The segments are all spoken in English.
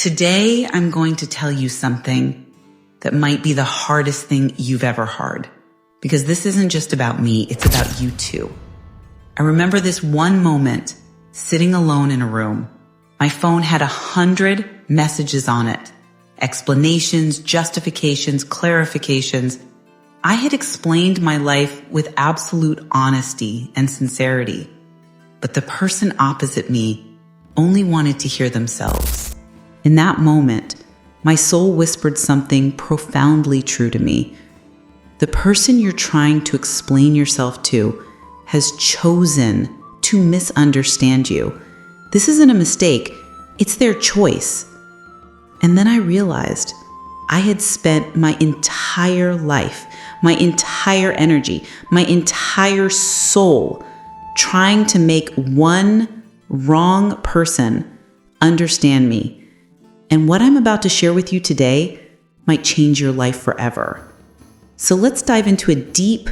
Today, I'm going to tell you something that might be the hardest thing you've ever heard. Because this isn't just about me, it's about you too. I remember this one moment, sitting alone in a room. My phone had 100 messages on it. Explanations, justifications, clarifications. I had explained my life with absolute honesty and sincerity. But the person opposite me only wanted to hear themselves. In that moment, my soul whispered something profoundly true to me. The person you're trying to explain yourself to has chosen to misunderstand you. This isn't a mistake, it's their choice. And then I realized I had spent my entire life, my entire energy, my entire soul trying to make one wrong person understand me. And what I'm about to share with you today might change your life forever. So let's dive into a deep,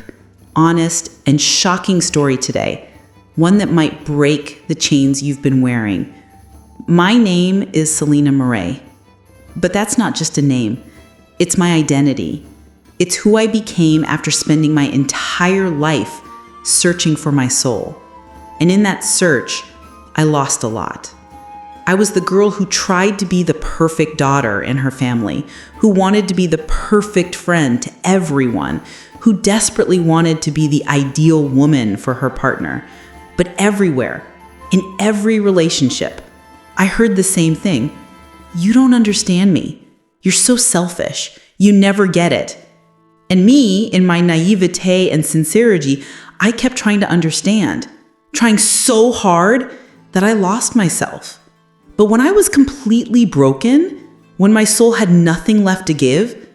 honest, and shocking story today. One that might break the chains you've been wearing. My name is Selena Maré. But that's not just a name. It's my identity. It's who I became after spending my entire life searching for my soul. And in that search, I lost a lot. I was the girl who tried to be the perfect daughter in her family, who wanted to be the perfect friend to everyone, who desperately wanted to be the ideal woman for her partner. But everywhere, in every relationship, I heard the same thing. You don't understand me. You're so selfish. You never get it. And me, in my naivete and sincerity, I kept trying to understand, trying so hard that I lost myself. But when I was completely broken, when my soul had nothing left to give,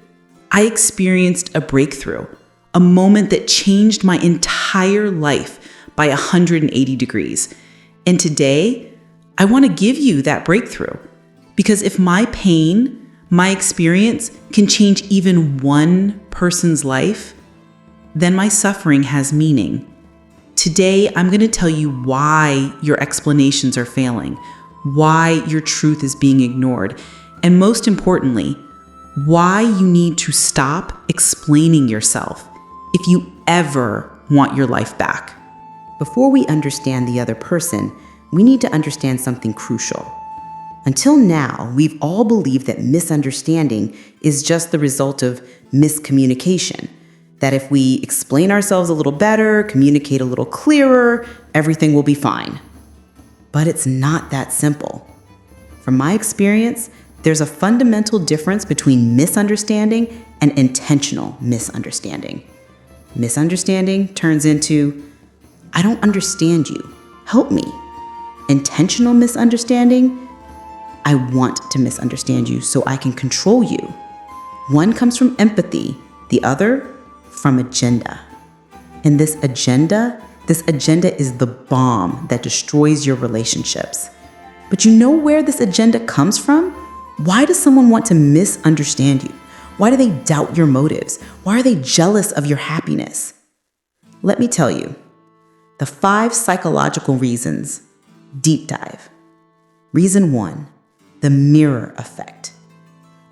I experienced a breakthrough, a moment that changed my entire life by 180 degrees. And today, I want to give you that breakthrough. Because if my pain, my experience can change even one person's life, then my suffering has meaning. Today, I'm going to tell you why your explanations are failing, why your truth is being ignored, and most importantly, why you need to stop explaining yourself if you ever want your life back. Before we understand the other person, we need to understand something crucial. Until now, we've all believed that misunderstanding is just the result of miscommunication. That if we explain ourselves a little better, communicate a little clearer, everything will be fine. But it's not that simple. From my experience, there's a fundamental difference between misunderstanding and intentional misunderstanding. Misunderstanding turns into, I don't understand you, help me. Intentional misunderstanding, I want to misunderstand you so I can control you. One comes from empathy, the other from agenda. And this agenda is the bomb that destroys your relationships. But you know where this agenda comes from? Why does someone want to misunderstand you? Why do they doubt your motives? Why are they jealous of your happiness? Let me tell you, the 5 psychological reasons. Deep dive. Reason 1, the mirror effect.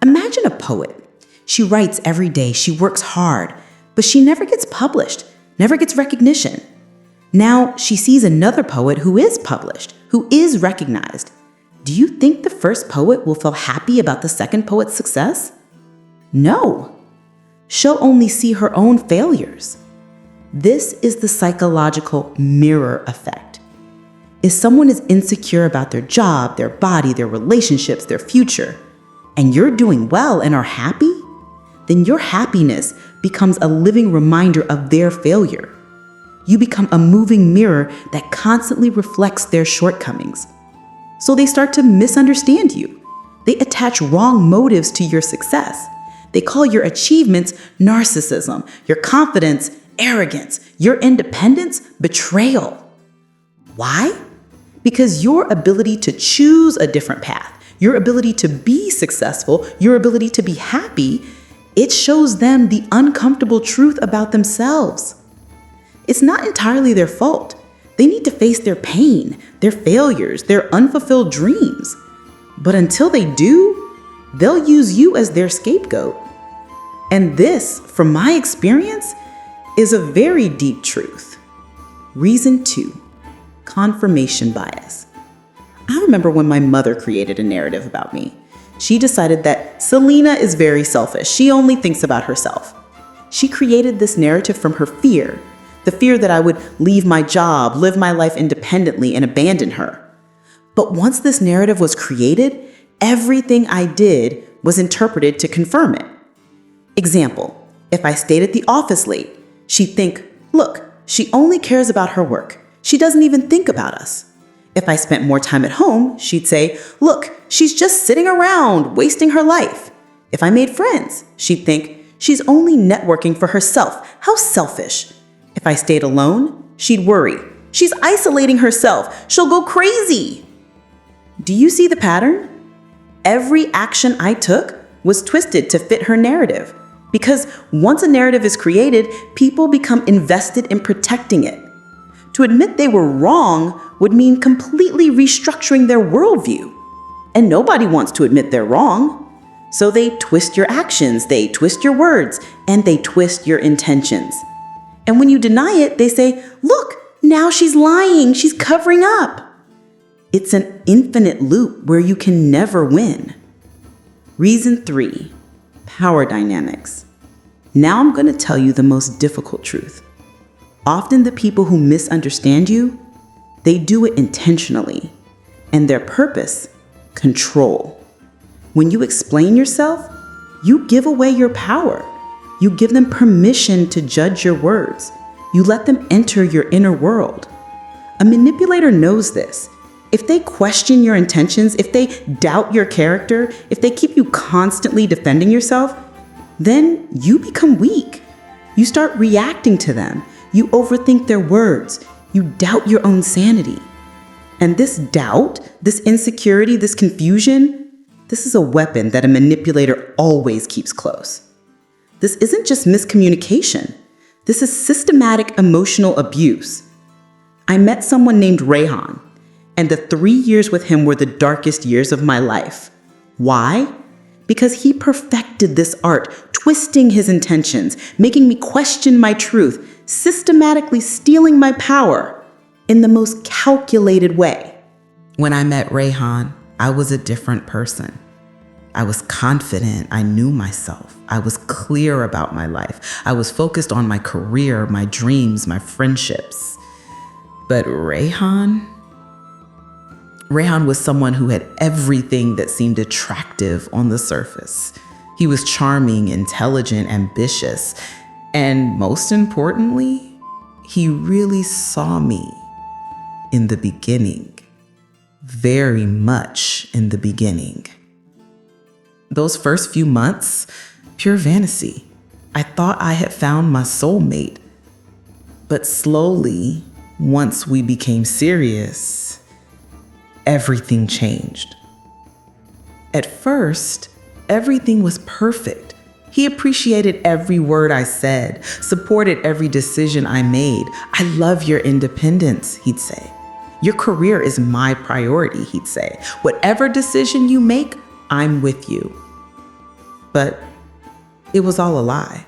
Imagine a poet. She writes every day, she works hard, but she never gets published, never gets recognition. Now she sees another poet who is published, who is recognized. Do you think the first poet will feel happy about the second poet's success? No. She'll only see her own failures. This is the psychological mirror effect. If someone is insecure about their job, their body, their relationships, their future, and you're doing well and are happy, then your happiness becomes a living reminder of their failure. You become a moving mirror that constantly reflects their shortcomings. So they start to misunderstand you. They attach wrong motives to your success. They call your achievements narcissism, your confidence arrogance, your independence betrayal. Why? Because your ability to choose a different path, your ability to be successful, your ability to be happy, it shows them the uncomfortable truth about themselves. It's not entirely their fault. They need to face their pain, their failures, their unfulfilled dreams. But until they do, they'll use you as their scapegoat. And this, from my experience, is a very deep truth. Reason 2, confirmation bias. I remember when my mother created a narrative about me. She decided that Selena is very selfish. She only thinks about herself. She created this narrative from her fear, the fear that I would leave my job, live my life independently, and abandon her. But once this narrative was created, everything I did was interpreted to confirm it. Example, if I stayed at the office late, she'd think, look, she only cares about her work. She doesn't even think about us. If I spent more time at home, she'd say, look, she's just sitting around, wasting her life. If I made friends, she'd think, she's only networking for herself. How selfish. If I stayed alone, she'd worry. She's isolating herself. She'll go crazy. Do you see the pattern? Every action I took was twisted to fit her narrative. Because once a narrative is created, people become invested in protecting it. To admit they were wrong would mean completely restructuring their worldview. And nobody wants to admit they're wrong. So they twist your actions, they twist your words, and they twist your intentions. And when you deny it, they say, look, now she's lying, she's covering up. It's an infinite loop where you can never win. Reason 3, power dynamics. Now I'm going to tell you the most difficult truth. Often the people who misunderstand you, they do it intentionally. And their purpose, control. When you explain yourself, you give away your power. You give them permission to judge your words. You let them enter your inner world. A manipulator knows this. If they question your intentions, if they doubt your character, if they keep you constantly defending yourself, then you become weak. You start reacting to them. You overthink their words. You doubt your own sanity. And this doubt, this insecurity, this confusion, this is a weapon that a manipulator always keeps close. This isn't just miscommunication. This is systematic emotional abuse. I met someone named Rayhan, and the 3 years with him were the darkest years of my life. Why? Because he perfected this art, twisting his intentions, making me question my truth, systematically stealing my power in the most calculated way. When I met Rayhan, I was a different person. I was confident. I knew myself. I was clear about my life. I was focused on my career, my dreams, my friendships. But Rayhan was someone who had everything that seemed attractive on the surface. He was charming, intelligent, ambitious, and most importantly, he really saw me in the beginning, very much in the beginning. Those first few months, pure fantasy. I thought I had found my soulmate. But slowly, once we became serious, everything changed. At first, everything was perfect. He appreciated every word I said, supported every decision I made. I love your independence, he'd say. Your career is my priority, he'd say. Whatever decision you make, I'm with you. But it was all a lie.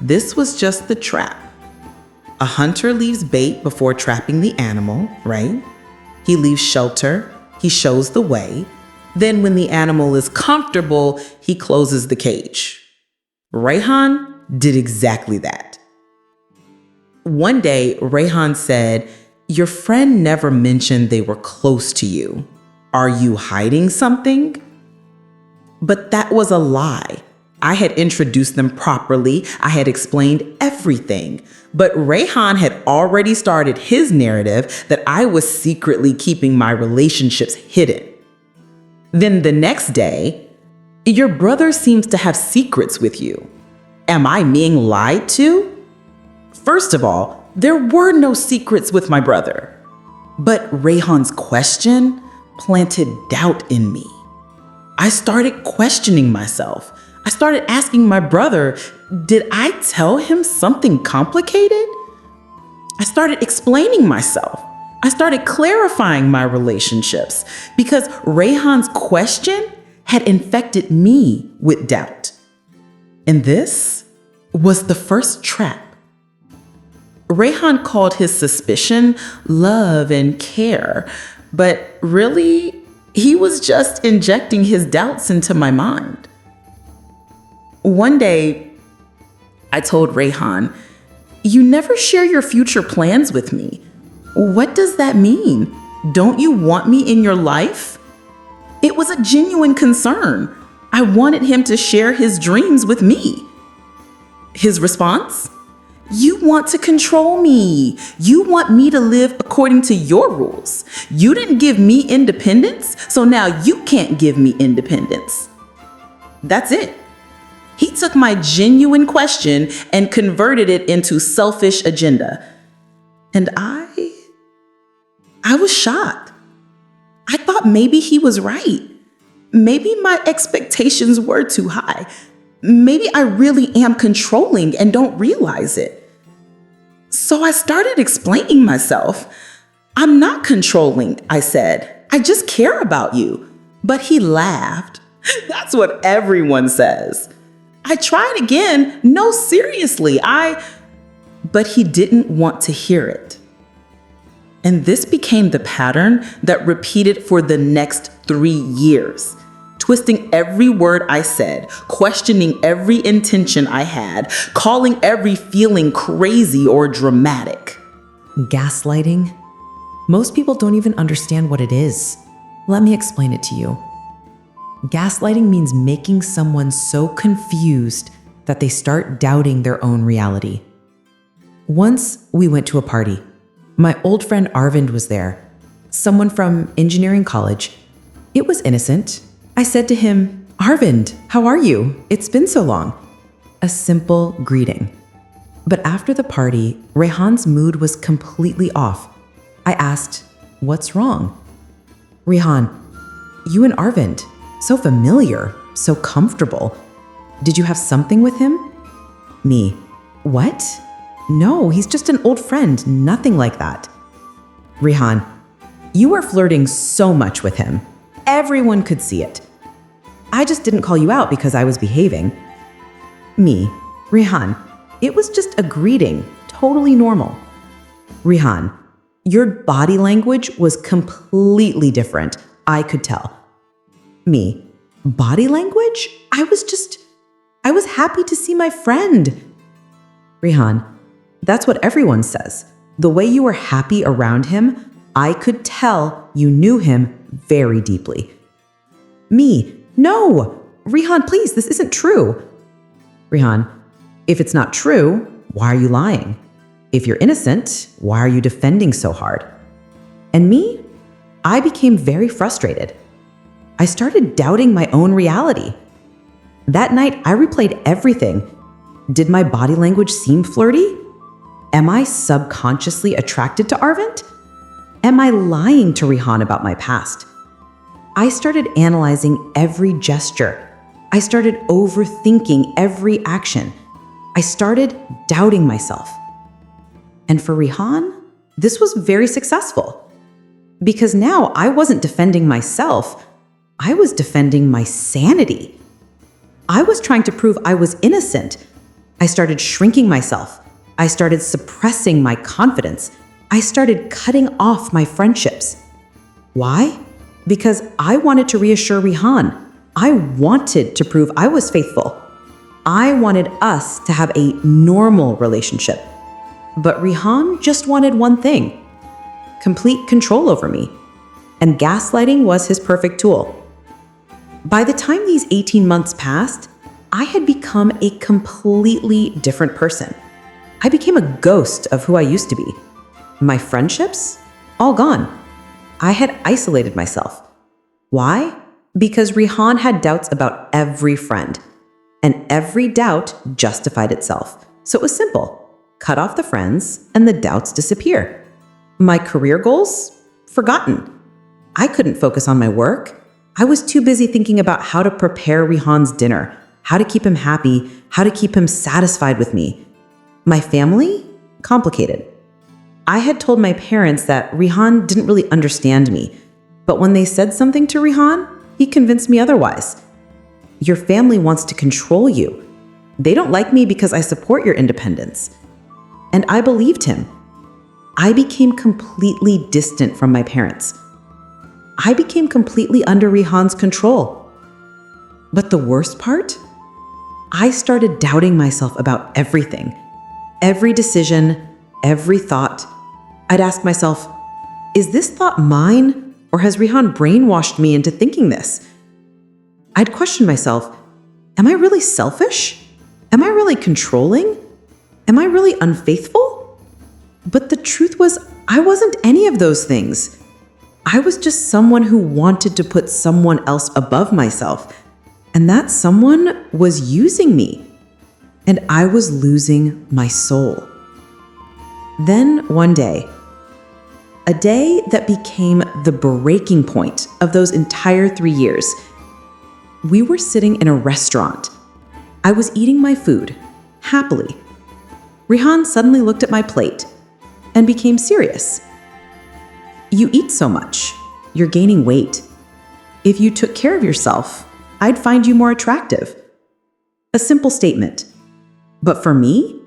This was just the trap. A hunter leaves bait before trapping the animal, right? He leaves shelter, he shows the way. Then when the animal is comfortable, he closes the cage. Rayhan did exactly that. One day, Rayhan said, "Your friend never mentioned they were close to you. Are you hiding something?" But that was a lie. I had introduced them properly. I had explained everything. But Rayhan had already started his narrative that I was secretly keeping my relationships hidden. Then the next day, "Your brother seems to have secrets with you. Am I being lied to?" First of all, there were no secrets with my brother. But Rayhan's question planted doubt in me. I started questioning myself. I started asking my brother, did I tell him something complicated? I started explaining myself. I started clarifying my relationships because Rayhan's question had infected me with doubt. And this was the first trap. Rehan called his suspicion love and care, but really, he was just injecting his doubts into my mind. One day, I told Rehan, "You never share your future plans with me. What does that mean? Don't you want me in your life?" It was a genuine concern. I wanted him to share his dreams with me. His response? "You want to control me. You want me to live according to your rules. You didn't give me independence, so now you can't give me independence." That's it. He took my genuine question and converted it into selfish agenda. And I was shocked. I thought maybe he was right. Maybe my expectations were too high. Maybe I really am controlling and don't realize it. So I started explaining myself. "I'm not controlling," I said. "I just care about you." But he laughed. That's what everyone says. I tried again. No, seriously, But he didn't want to hear it. And this became the pattern that repeated for the next 3 years. Twisting every word I said, questioning every intention I had, calling every feeling crazy or dramatic. Gaslighting? Most people don't even understand what it is. Let me explain it to you. Gaslighting means making someone so confused that they start doubting their own reality. Once we went to a party. My old friend Arvind was there, someone from engineering college. It was innocent. I said to him, "Arvind, how are you? It's been so long." A simple greeting. But after the party, Rehan's mood was completely off. I asked, "What's wrong?" "Rehan, you and Arvind, so familiar, so comfortable. Did you have something with him?" Me, "What? No, he's just an old friend, nothing like that." "Rehan, you were flirting so much with him. Everyone could see it. I just didn't call you out because I was behaving." Me, "Rehan, it was just a greeting, totally normal." "Rehan, your body language was completely different. I could tell." Me, "Body language? I was happy to see my friend." "Rehan, that's what everyone says. The way you were happy around him, I could tell you knew him very deeply." Me, "No, Rehan, please, this isn't true." "Rehan, if it's not true, why are you lying? If you're innocent, why are you defending so hard?" And me, I became very frustrated. I started doubting my own reality. That night, I replayed everything. Did my body language seem flirty? Am I subconsciously attracted to Arvind? Am I lying to Rehan about my past? I started analyzing every gesture. I started overthinking every action. I started doubting myself. And for Rehan, this was very successful. Because now I wasn't defending myself, I was defending my sanity. I was trying to prove I was innocent. I started shrinking myself. I started suppressing my confidence. I started cutting off my friendships. Why? Because I wanted to reassure Rehan. I wanted to prove I was faithful. I wanted us to have a normal relationship. But Rehan just wanted one thing: complete control over me. And gaslighting was his perfect tool. By the time these 18 months passed, I had become a completely different person. I became a ghost of who I used to be. My friendships? All gone. I had isolated myself. Why? Because Rehan had doubts about every friend. And every doubt justified itself. So it was simple. Cut off the friends and the doubts disappear. My career goals? Forgotten. I couldn't focus on my work. I was too busy thinking about how to prepare Rehan's dinner, how to keep him happy, how to keep him satisfied with me. My family? Complicated. I had told my parents that Rehan didn't really understand me, but when they said something to Rehan, he convinced me otherwise. Your family wants to control you. They don't like me because I support your independence. And I believed him. I became completely distant from my parents. I became completely under Rihan's control. But the worst part? I started doubting myself about everything. Every decision, every thought. I'd ask myself, is this thought mine, or has Rihan brainwashed me into thinking this? I'd question myself, am I really selfish? Am I really controlling? Am I really unfaithful? But the truth was, I wasn't any of those things. I was just someone who wanted to put someone else above myself. And that someone was using me. And I was losing my soul. Then one day, a day that became the breaking point of those entire 3 years, we were sitting in a restaurant. I was eating my food, happily. Rihan suddenly looked at my plate and became serious. You eat so much. You're gaining weight. If you took care of yourself, I'd find you more attractive. A simple statement. But for me,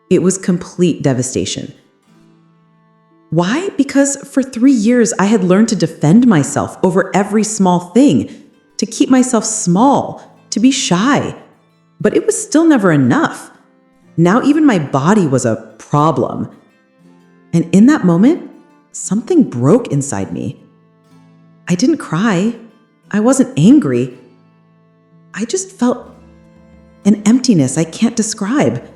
it was complete devastation. Why? Because for 3 years, I had learned to defend myself over every small thing, to keep myself small, to be shy. But it was still never enough. Now even my body was a problem. And in that moment, something broke inside me. I didn't cry. I wasn't angry. I just felt an emptiness I can't describe.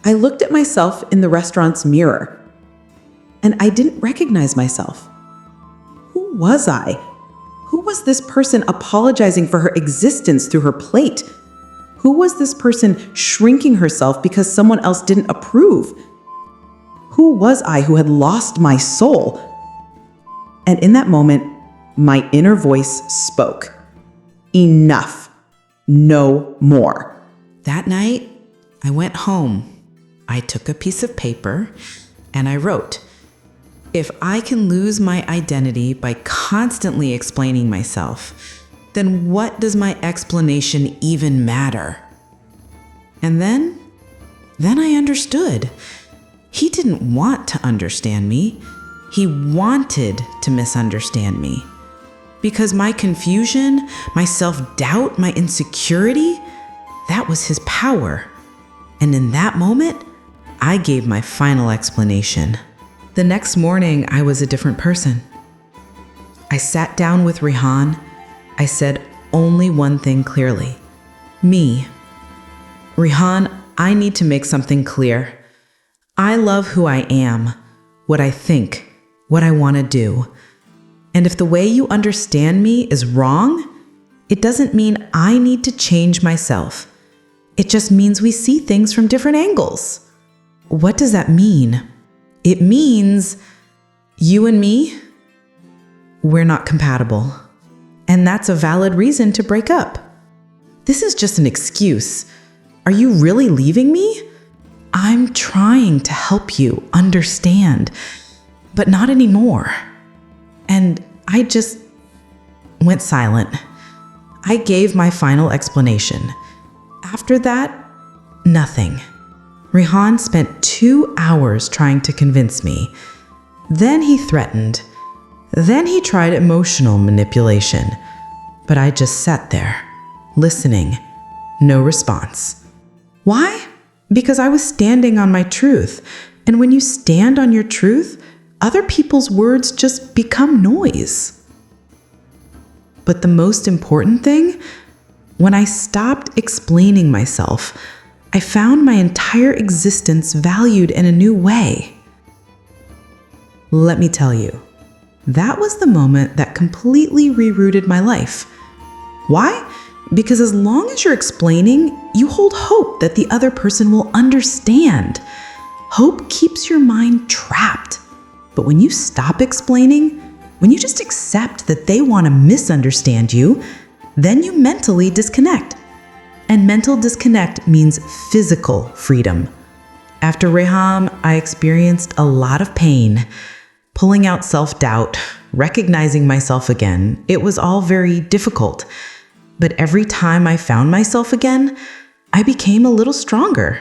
I looked at myself in the restaurant's mirror, and I didn't recognize myself. Who was I? Who was this person apologizing for her existence through her plate? Who was this person shrinking herself because someone else didn't approve? Who was I who had lost my soul? And in that moment, my inner voice spoke. Enough. No more. That night, I went home. I took a piece of paper and I wrote, if I can lose my identity by constantly explaining myself, then what does my explanation even matter? And then I understood. He didn't want to understand me. He wanted to misunderstand me. Because my confusion, my self-doubt, my insecurity, that was his power. And in that moment, I gave my final explanation. The next morning, I was a different person. I sat down with Rihan. I said only one thing clearly. Me. Rihan, I need to make something clear. I love who I am, what I think, what I want to do. And if the way you understand me is wrong, it doesn't mean I need to change myself. It just means we see things from different angles. What does that mean? It means you and me, we're not compatible. And that's a valid reason to break up. This is just an excuse. Are you really leaving me? I'm trying to help you understand, but not anymore. And I just went silent. I gave my final explanation. After that, nothing. Rihan spent 2 hours trying to convince me. Then he threatened. Then he tried emotional manipulation. But I just sat there, listening, no response. Why? Because I was standing on my truth. And when you stand on your truth, other people's words just become noise. But the most important thing, when I stopped explaining myself, I found my entire existence valued in a new way. Let me tell you, that was the moment that completely rerouted my life. Why? Because as long as you're explaining, you hold hope that the other person will understand. Hope keeps your mind trapped. But when you stop explaining, when you just accept that they want to misunderstand you, then you mentally disconnect. And mental disconnect means physical freedom. After Rihan, I experienced a lot of pain, pulling out self-doubt, recognizing myself again, it was all very difficult. But every time I found myself again, I became a little stronger.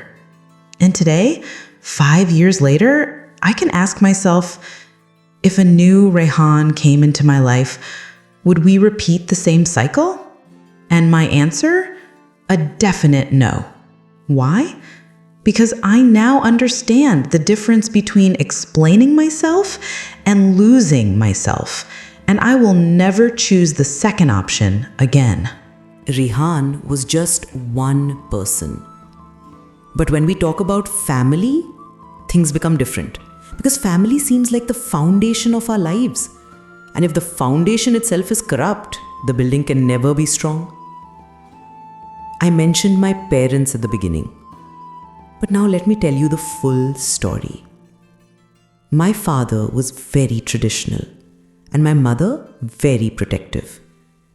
And today, 5 years later, I can ask myself, if a new Rehan came into my life, would we repeat the same cycle? And my answer? A definite no. Why? Because I now understand the difference between explaining myself and losing myself, and I will never choose the second option again. Rehan was just one person. But when we talk about family, things become different. Because family seems like the foundation of our lives. And if the foundation itself is corrupt, the building can never be strong. I mentioned my parents at the beginning. But now let me tell you the full story. My father was very traditional and my mother very protective.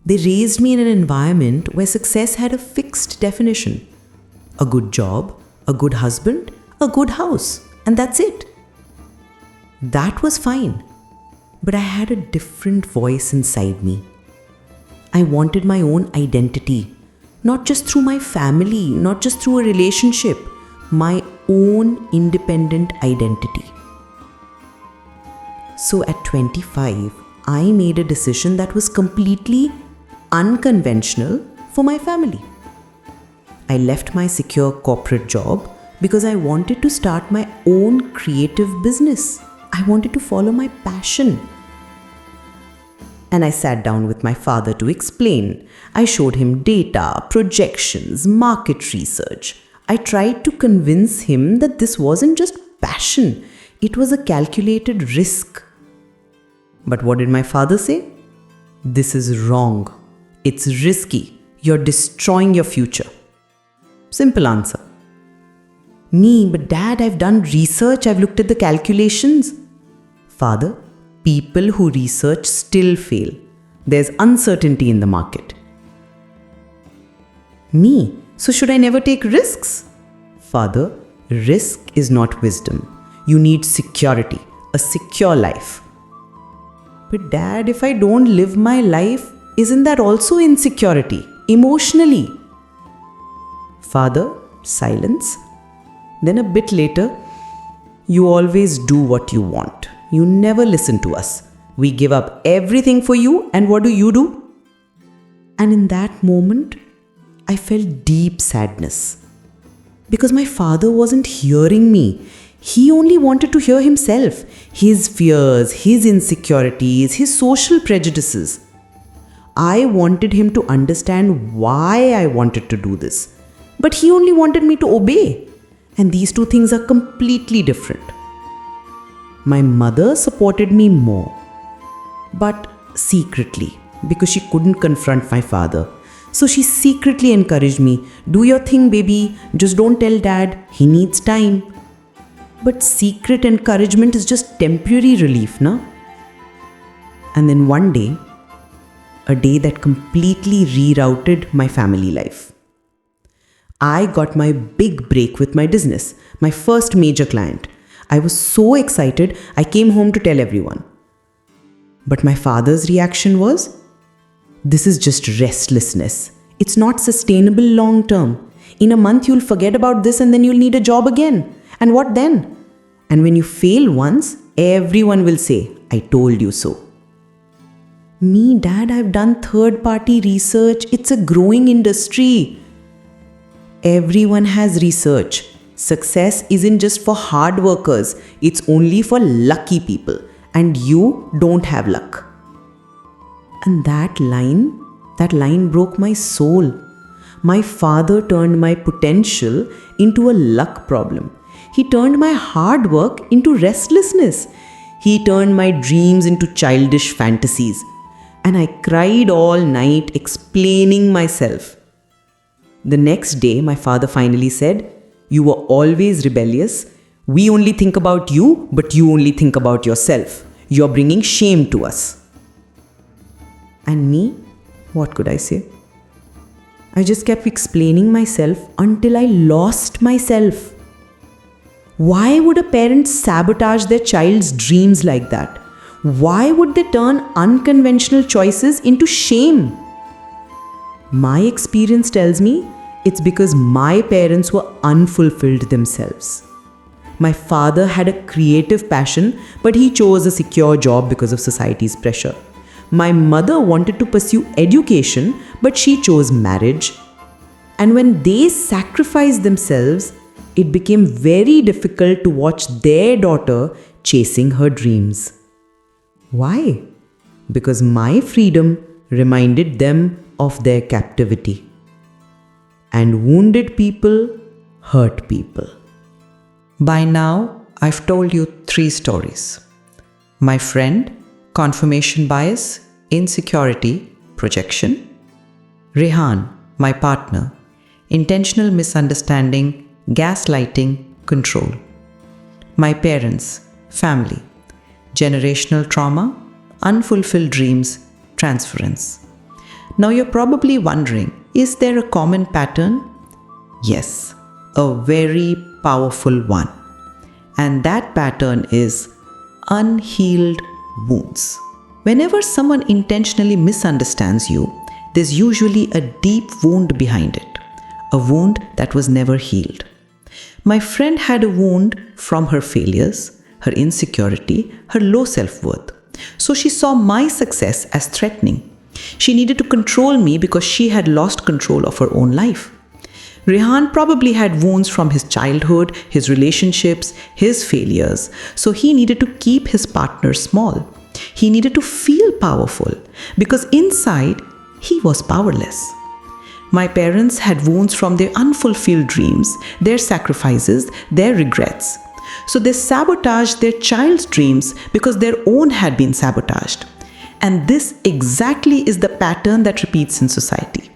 They raised me in an environment where success had a fixed definition. A good job, a good husband, a good house, and that's it. That was fine. But I had a different voice inside me. I wanted my own identity, not just through my family, not just through a relationship, my own independent identity. So at 25, I made a decision that was completely unconventional for my family. I left my secure corporate job because I wanted to start my own creative business. I wanted to follow my passion. And I sat down with my father to explain. I showed him data, projections, market research. I tried to convince him that this wasn't just passion, it was a calculated risk. But what did my father say? This is wrong. It's risky. You're destroying your future. Simple answer. Me, but Dad, I've done research, I've looked at the calculations. Father, people who research still fail. There's uncertainty in the market. Me, so should I never take risks? Father, risk is not wisdom. You need security, a secure life. But Dad, if I don't live my life, isn't that also insecurity, emotionally? Father, silence. Then a bit later, you always do what you want. You never listen to us. We give up everything for you, and what do? And in that moment, I felt deep sadness. Because my father wasn't hearing me. He only wanted to hear himself, his fears, his insecurities, his social prejudices. I wanted him to understand why I wanted to do this. But he only wanted me to obey. And these two things are completely different. My mother supported me more, but secretly, because she couldn't confront my father. So she secretly encouraged me, do your thing, baby, just don't tell Dad, he needs time. But secret encouragement is just temporary relief, na? And then one day, a day that completely rerouted my family life. I got my big break with my business, my first major client. I was so excited, I came home to tell everyone. But my father's reaction was, this is just restlessness. It's not sustainable long term. In a month, you'll forget about this and then you'll need a job again. And what then? And when you fail once, everyone will say, I told you so. Me, Dad, I've done third-party research. It's a growing industry. Everyone has research. Success isn't just for hard workers. It's only for lucky people. And you don't have luck. And that line broke my soul. My father turned my potential into a luck problem. He turned my hard work into restlessness. He turned my dreams into childish fantasies. And I cried all night explaining myself. The next day, my father finally said, you were always rebellious. We only think about you, but you only think about yourself. You're bringing shame to us. And me, what could I say? I just kept explaining myself until I lost myself. Why would a parent sabotage their child's dreams like that? Why would they turn unconventional choices into shame? My experience tells me it's because my parents were unfulfilled themselves. My father had a creative passion, but he chose a secure job because of society's pressure. My mother wanted to pursue education, but she chose marriage. And when they sacrificed themselves, it became very difficult to watch their daughter chasing her dreams. Why? Because my freedom reminded them of their captivity. And wounded people hurt people. By now, I've told you 3 stories. My friend, confirmation bias, insecurity, projection. Rehan, my partner, intentional misunderstanding, gaslighting, control. My parents, family, generational trauma, unfulfilled dreams, transference. Now you're probably wondering, is there a common pattern? Yes, a very powerful one. And that pattern is unhealed wounds. Whenever someone intentionally misunderstands you, there's usually a deep wound behind it, a wound that was never healed. My friend had a wound from her failures, her insecurity, her low self-worth. So she saw my success as threatening. She needed to control me because she had lost control of her own life. Rehan probably had wounds from his childhood, his relationships, his failures, so he needed to keep his partner small. He needed to feel powerful because inside he was powerless. My parents had wounds from their unfulfilled dreams, their sacrifices, their regrets. So they sabotaged their child's dreams because their own had been sabotaged. And this exactly is the pattern that repeats in society.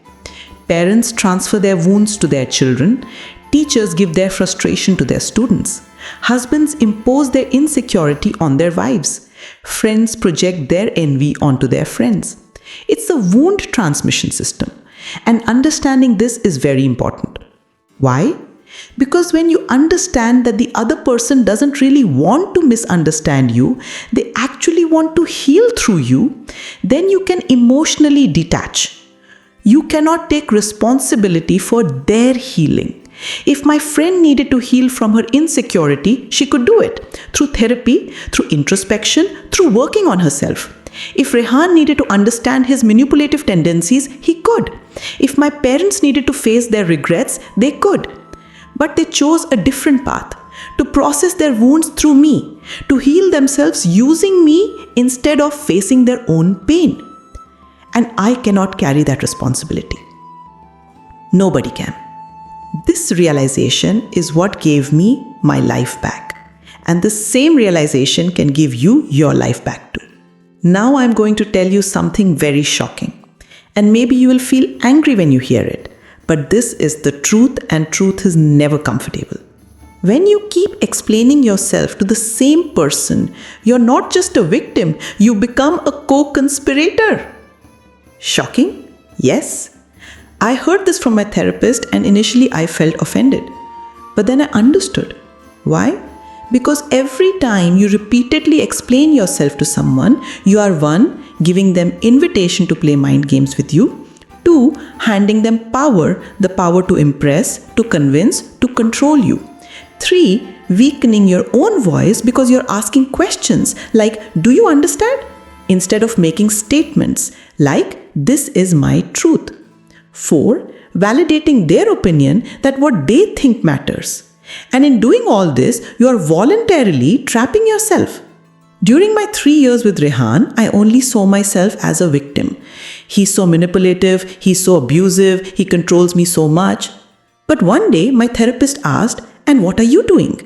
Parents transfer their wounds to their children. Teachers give their frustration to their students. Husbands impose their insecurity on their wives. Friends project their envy onto their friends. It's a wound transmission system. And understanding this is very important. Why? Because when you understand that the other person doesn't really want to misunderstand you, they actually want to heal through you, then you can emotionally detach. You cannot take responsibility for their healing. If my friend needed to heal from her insecurity, she could do it through therapy, through introspection, through working on herself. If Rehan needed to understand his manipulative tendencies, he could. If my parents needed to face their regrets, they could. But they chose a different path, to process their wounds through me, to heal themselves using me instead of facing their own pain. And I cannot carry that responsibility. Nobody can. This realization is what gave me my life back. And the same realization can give you your life back too. Now I'm going to tell you something very shocking. And maybe you will feel angry when you hear it. But this is the truth, and truth is never comfortable. When you keep explaining yourself to the same person, you're not just a victim, you become a co-conspirator. Shocking? Yes. I heard this from my therapist and initially I felt offended. But then I understood. Why? Because every time you repeatedly explain yourself to someone, you are 1, giving them invitation to play mind games with you, 2, handing them power, the power to impress, to convince, to control you. 3, weakening your own voice because you're asking questions like, do you understand? Instead of making statements like, this is my truth. 4, validating their opinion that what they think matters. And in doing all this, you are voluntarily trapping yourself. During my 3 years with Rehan, I only saw myself as a victim. He's so manipulative, he's so abusive, he controls me so much. But one day, my therapist asked, and what are you doing?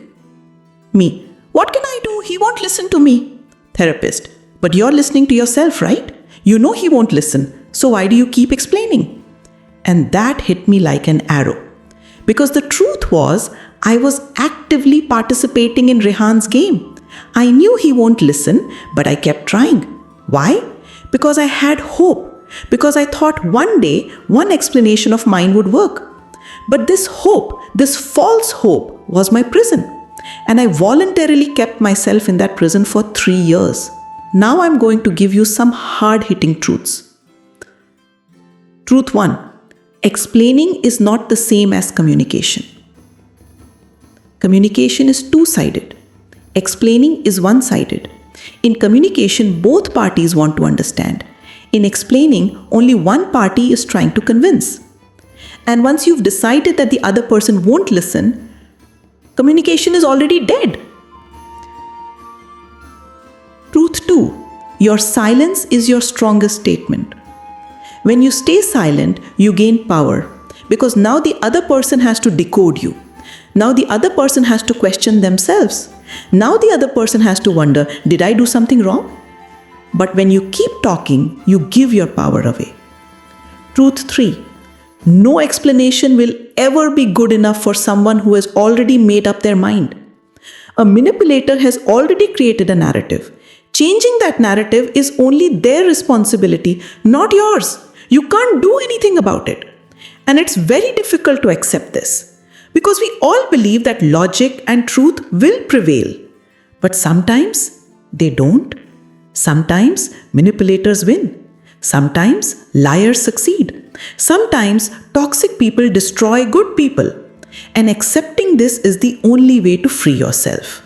Me, what can I do? He won't listen to me. Therapist, but you're listening to yourself, right? You know he won't listen, so why do you keep explaining? And that hit me like an arrow. Because the truth was, I was actively participating in Rehan's game. I knew he won't listen, but I kept trying. Why? Because I had hope. Because I thought one day, one explanation of mine would work. But this hope, this false hope, was my prison. And I voluntarily kept myself in that prison for 3 years. Now I'm going to give you some hard-hitting truths. Truth 1. Explaining is not the same as communication. Communication is two-sided. Explaining is one-sided. In communication, both parties want to understand. In explaining, only one party is trying to convince. And once you've decided that the other person won't listen, communication is already dead. Truth 2. Your silence is your strongest statement. When you stay silent, you gain power because now the other person has to decode you. Now the other person has to question themselves. Now the other person has to wonder, did I do something wrong? But when you keep talking, you give your power away. Truth 3. No explanation will ever be good enough for someone who has already made up their mind. A manipulator has already created a narrative. Changing that narrative is only their responsibility, not yours. You can't do anything about it. And it's very difficult to accept this because we all believe that logic and truth will prevail. But sometimes they don't. Sometimes manipulators win. Sometimes liars succeed. Sometimes toxic people destroy good people. And accepting this is the only way to free yourself.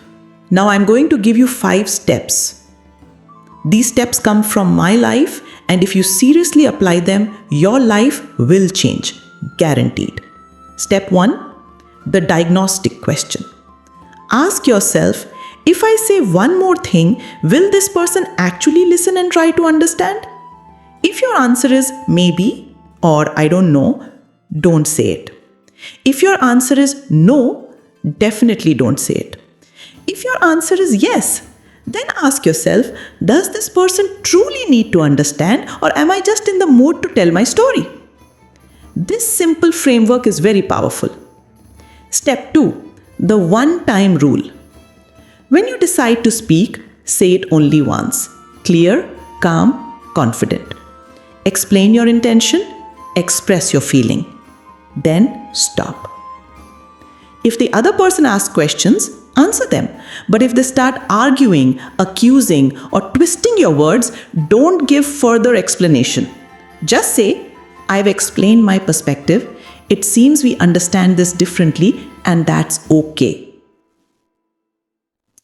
Now I'm going to give you 5 steps. These steps come from my life, and if you seriously apply them, your life will change. Guaranteed. Step 1. The diagnostic question. Ask yourself, if I say one more thing, will this person actually listen and try to understand? If your answer is maybe or I don't know, don't say it. If your answer is no, definitely don't say it. If your answer is yes, then ask yourself, does this person truly need to understand or am I just in the mood to tell my story? This simple framework is very powerful. Step 2. The one-time rule. When you decide to speak, say it only once. Clear, calm, confident. Explain your intention, express your feeling. Then stop. If the other person asks questions, answer them. But if they start arguing, accusing, or twisting your words, don't give further explanation. Just say, I've explained my perspective. It seems we understand this differently, and that's okay.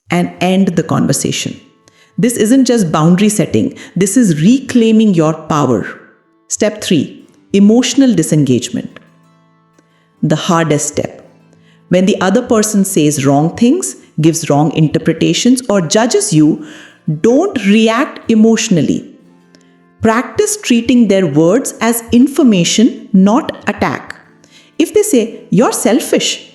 And end the conversation. This isn't just boundary setting. This is reclaiming your power. Step 3. Emotional disengagement. The hardest step. When the other person says wrong things, gives wrong interpretations, or judges you, don't react emotionally. Practice treating their words as information, not attack. If they say, you're selfish,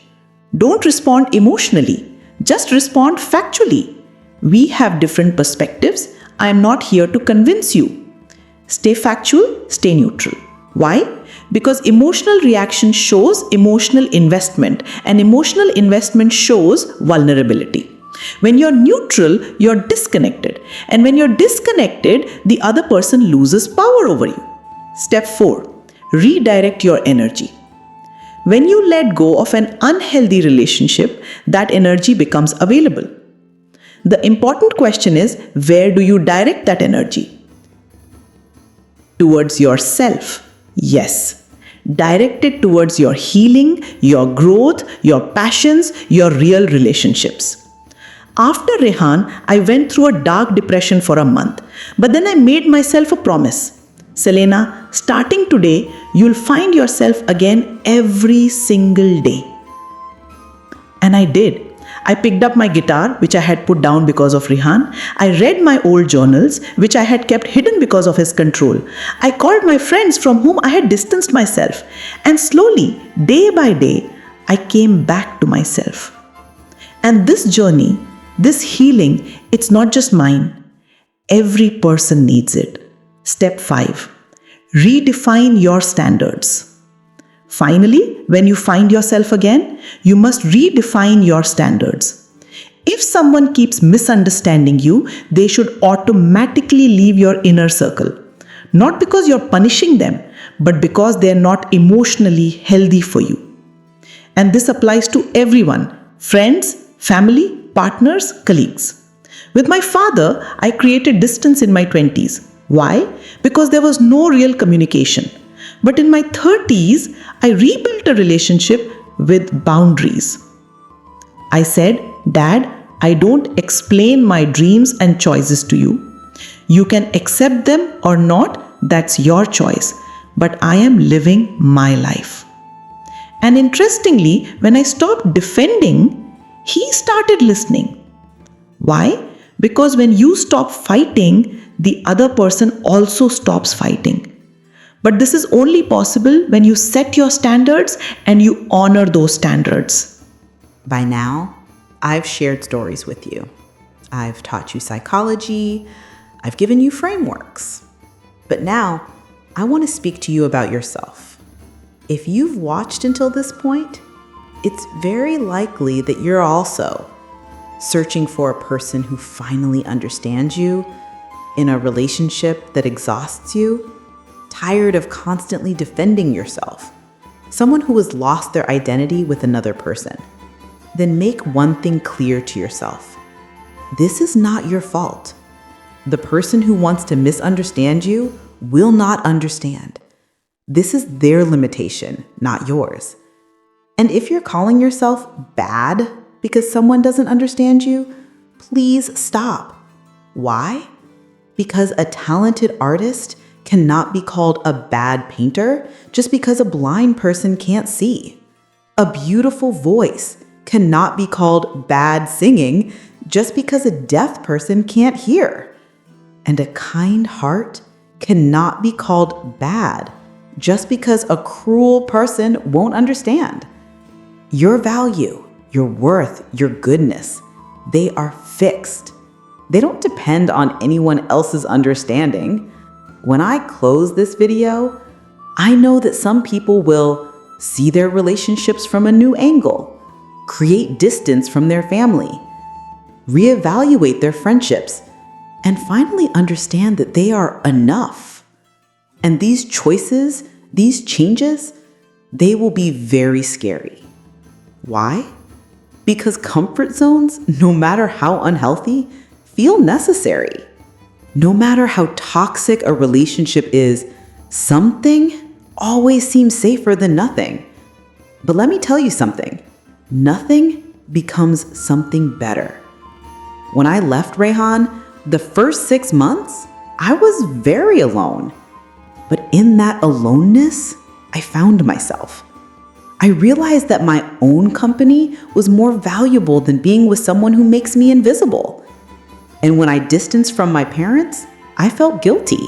don't respond emotionally. Just respond factually. We have different perspectives. I am not here to convince you. Stay factual, stay neutral. Why? Because emotional reaction shows emotional investment, and emotional investment shows vulnerability. When you're neutral, you're disconnected. And when you're disconnected, the other person loses power over you. Step 4. Redirect your energy. When you let go of an unhealthy relationship, that energy becomes available. The important question is, where do you direct that energy? Towards yourself. Yes. Direct it towards your healing, your growth, your passions, your real relationships. After Rehan, I went through a dark depression for a month. But then I made myself a promise. Selena, starting today, you'll find yourself again every single day. And I did. I picked up my guitar, which I had put down because of Rehan. I read my old journals, which I had kept hidden because of his control. I called my friends from whom I had distanced myself. And slowly, day by day, I came back to myself. And this journey, this healing, it's not just mine. Every person needs it. Step 5. Redefine your standards. Finally, when you find yourself again, you must redefine your standards. If someone keeps misunderstanding you, they should automatically leave your inner circle. Not because you're punishing them, but because they're not emotionally healthy for you. And this applies to everyone: friends, family, partners, colleagues. With my father, I created distance in my 20s. Why? Because there was no real communication. But in my 30s, I rebuilt a relationship with boundaries. I said, Dad, I don't explain my dreams and choices to you. You can accept them or not, that's your choice. But I am living my life. And interestingly, when I stopped defending, he started listening. Why? Because when you stop fighting, the other person also stops fighting. But this is only possible when you set your standards and you honor those standards. By now, I've shared stories with you. I've taught you psychology. I've given you frameworks. But now, I want to speak to you about yourself. If you've watched until this point, it's very likely that you're also searching for a person who finally understands you, in a relationship that exhausts you, tired of constantly defending yourself, someone who has lost their identity with another person. Then make one thing clear to yourself. This is not your fault. The person who wants to misunderstand you will not understand. This is their limitation, not yours. And if you're calling yourself bad because someone doesn't understand you, please stop. Why? Because a talented artist cannot be called a bad painter just because a blind person can't see. A beautiful voice cannot be called bad singing just because a deaf person can't hear. And a kind heart cannot be called bad just because a cruel person won't understand. Your value, your worth, your goodness, they are fixed. They don't depend on anyone else's understanding. When I close this video, I know that some people will see their relationships from a new angle, create distance from their family, reevaluate their friendships, and finally understand that they are enough. And these choices, these changes, they will be very scary. Why? Because comfort zones, no matter how unhealthy, feel necessary. No matter how toxic a relationship is, something always seems safer than nothing. But let me tell you something. Nothing becomes something better. When I left Rehan, the first 6 months, I was very alone. But in that aloneness, I found myself. I realized that my own company was more valuable than being with someone who makes me invisible. And when I distanced from my parents, I felt guilty.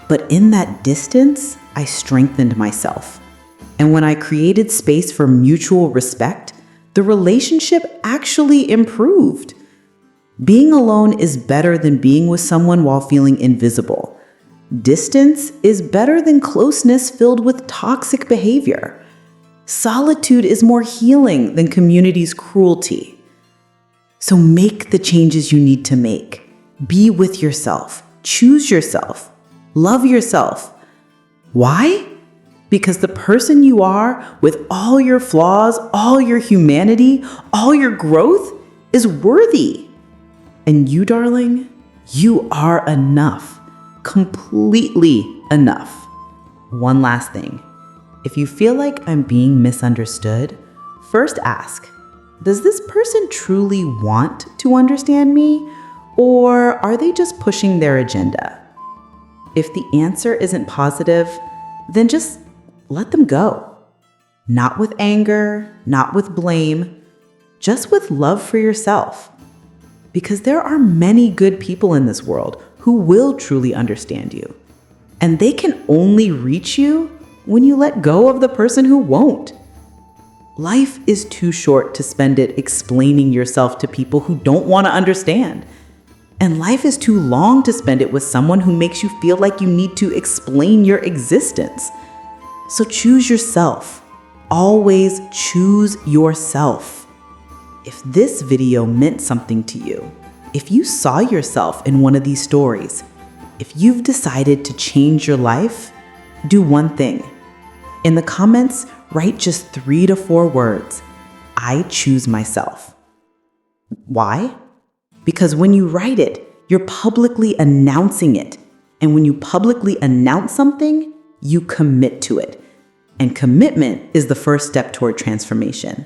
But in that distance, I strengthened myself. And when I created space for mutual respect, the relationship actually improved. Being alone is better than being with someone while feeling invisible. Distance is better than closeness filled with toxic behavior. Solitude is more healing than community's cruelty. So make the changes you need to make. Be with yourself. Choose yourself. Love yourself. Why? Because the person you are, with all your flaws, all your humanity, all your growth, is worthy. And you, darling, you are enough. Completely enough. One last thing. If you feel like I'm being misunderstood, first ask, does this person truly want to understand me, or are they just pushing their agenda? If the answer isn't positive, then just let them go. Not with anger, not with blame, just with love for yourself. Because there are many good people in this world who will truly understand you. And they can only reach you when you let go of the person who won't. Life is too short to spend it explaining yourself to people who don't want to understand. And life is too long to spend it with someone who makes you feel like you need to explain your existence. So choose yourself. Always choose yourself. If this video meant something to you, if you saw yourself in one of these stories, if you've decided to change your life, do one thing. In the comments, write just 3 to 4 words. I choose myself. Why? Because when you write it, you're publicly announcing it. And when you publicly announce something, you commit to it. And commitment is the first step toward transformation.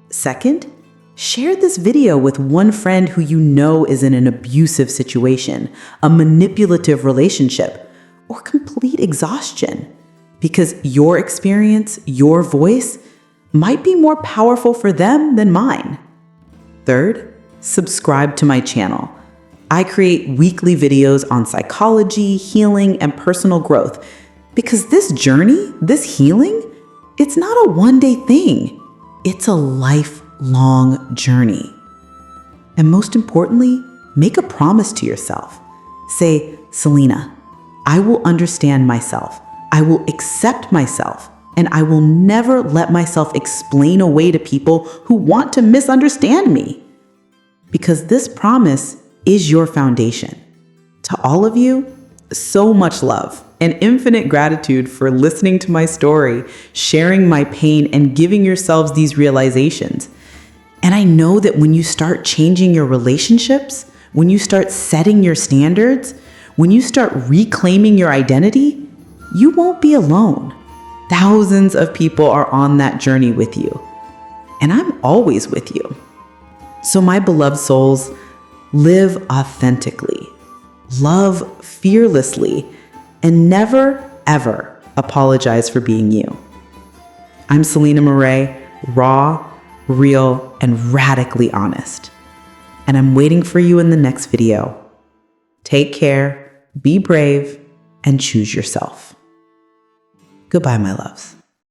Second, share this video with one friend who you know is in an abusive situation, a manipulative relationship, or complete exhaustion. Because your experience, your voice, might be more powerful for them than mine. Third, subscribe to my channel. I create weekly videos on psychology, healing, and personal growth. Because this journey, this healing, it's not a one-day thing. It's a lifelong journey. And most importantly, make a promise to yourself. Say, Selena, I will understand myself. I will accept myself. And I will never let myself explain away to people who want to misunderstand me. Because this promise is your foundation. To all of you, so much love and infinite gratitude for listening to my story, sharing my pain, and giving yourselves these realizations. And I know that when you start changing your relationships, when you start setting your standards, when you start reclaiming your identity, you won't be alone. Thousands of people are on that journey with you. And I'm always with you. So my beloved souls, live authentically, love fearlessly, and never, ever apologize for being you. I'm Selena Maré, raw, real, and radically honest. And I'm waiting for you in the next video. Take care, be brave, and choose yourself. Goodbye, my loves.